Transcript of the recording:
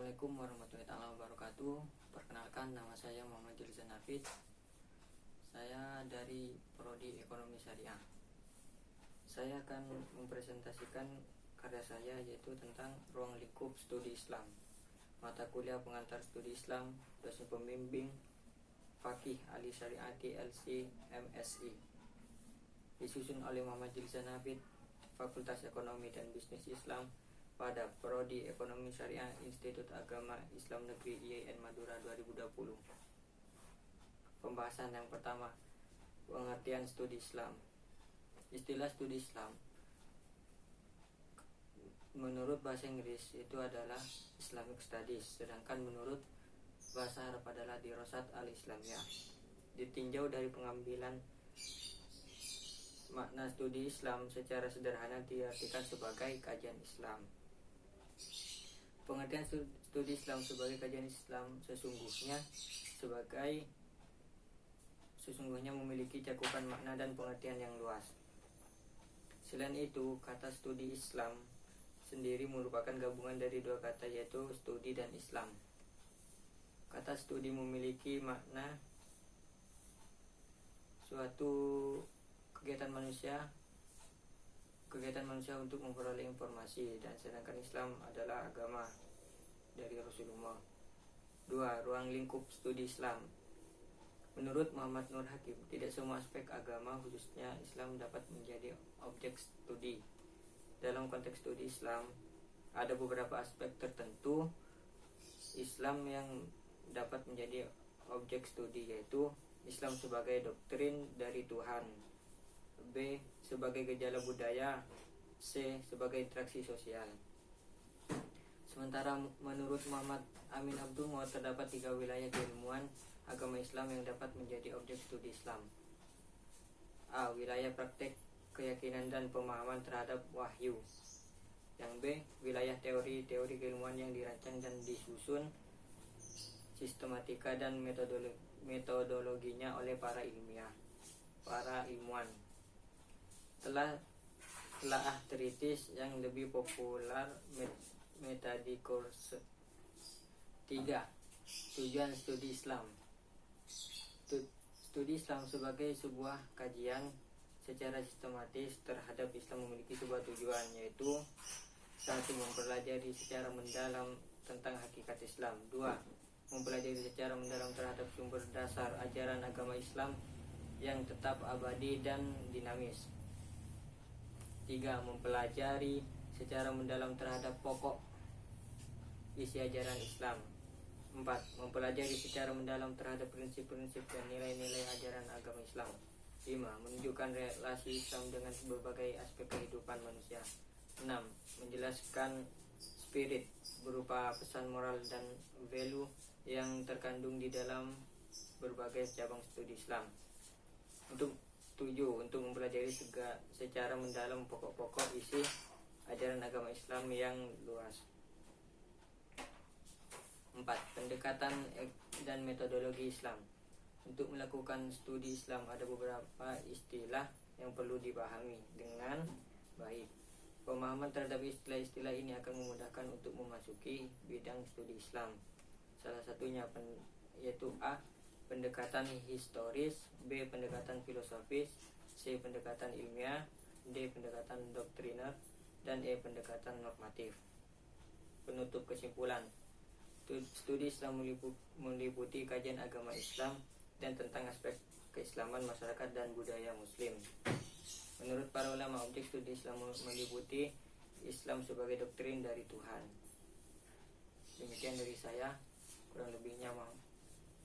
Assalamualaikum warahmatullahi wabarakatuh. Perkenalkan, nama saya Muhammad Julizan Hafid. Saya dari Prodi Ekonomi Syariah. Saya akan mempresentasikan karya saya, yaitu tentang ruang lingkup studi Islam, mata kuliah pengantar studi Islam, dosen pembimbing Fakih Ali Syariati LC MSI, disusun oleh Muhammad Julizan Hafid, Fakultas Ekonomi dan Bisnis Islam pada Prodi Ekonomi Syariah Institut Agama Islam Negeri IAIN Madura 2020. Pembahasan yang pertama, pengertian studi Islam. Istilah studi Islam menurut bahasa Inggris itu adalah Islamic Studies, sedangkan menurut bahasa Arab adalah Dirasat al-Islamiyah. Ditinjau dari pengambilan makna studi Islam, secara sederhana diartikan sebagai kajian Islam. Pengertian studi Islam sebagai kajian Islam sesungguhnya memiliki cakupan makna dan pengertian yang luas. Selain itu, kata studi Islam sendiri merupakan gabungan dari dua kata, yaitu studi dan Islam. Kata studi memiliki makna suatu kegiatan manusia untuk memperoleh informasi, dan sedangkan Islam adalah agama dari Rasulullah. 2. Ruang lingkup studi Islam. Menurut Muhammad Nur Hakim, tidak semua aspek agama, khususnya Islam, dapat menjadi objek studi. Dalam konteks studi Islam, ada beberapa aspek tertentu Islam yang dapat menjadi objek studi, yaitu Islam sebagai doktrin dari Tuhan, B. sebagai gejala budaya, C. sebagai interaksi sosial. Sementara menurut Muhammad Amin Abdul Muat, terdapat 3 wilayah keilmuan agama Islam yang dapat menjadi objek studi Islam. A. Wilayah praktek keyakinan dan pemahaman terhadap wahyu. Yang B. Wilayah teori keilmuan yang dirancang dan disusun sistematika dan metodologinya oleh para ilmuwan. Telaah tritis yang lebih populer metadiskursus. 3. Tujuan studi Islam. Studi Islam sebagai sebuah kajian secara sistematis terhadap Islam memiliki sebuah tujuan, yaitu 1. Mempelajari secara mendalam tentang hakikat Islam. 2. Mempelajari secara mendalam terhadap sumber dasar ajaran agama Islam yang tetap abadi dan dinamis. 3. Mempelajari secara mendalam terhadap pokok isi ajaran Islam. 4. Mempelajari secara mendalam terhadap prinsip-prinsip dan nilai-nilai ajaran agama Islam. 5. Menunjukkan relasi Islam dengan berbagai aspek kehidupan manusia. 6. Menjelaskan spirit berupa pesan moral dan value yang terkandung di dalam berbagai cabang studi Islam. 7. Untuk mempelajari secara mendalam pokok-pokok isi ajaran agama Islam yang luas. 4. Pendekatan dan metodologi Islam. Untuk melakukan studi Islam ada beberapa istilah yang perlu dipahami dengan baik. Pemahaman terhadap istilah-istilah ini akan memudahkan untuk memasuki bidang studi Islam. Salah satunya yaitu A. Pendekatan historis, B. Pendekatan filosofis, C. Pendekatan ilmiah, D. Pendekatan doktriner, dan E. Pendekatan normatif. Penutup kesimpulan, studi Islam meliputi kajian agama Islam dan tentang aspek keislaman masyarakat dan budaya Muslim. Menurut para ulama, objek studi Islam meliputi Islam sebagai doktrin dari Tuhan. Demikian dari saya, kurang lebihnya mohon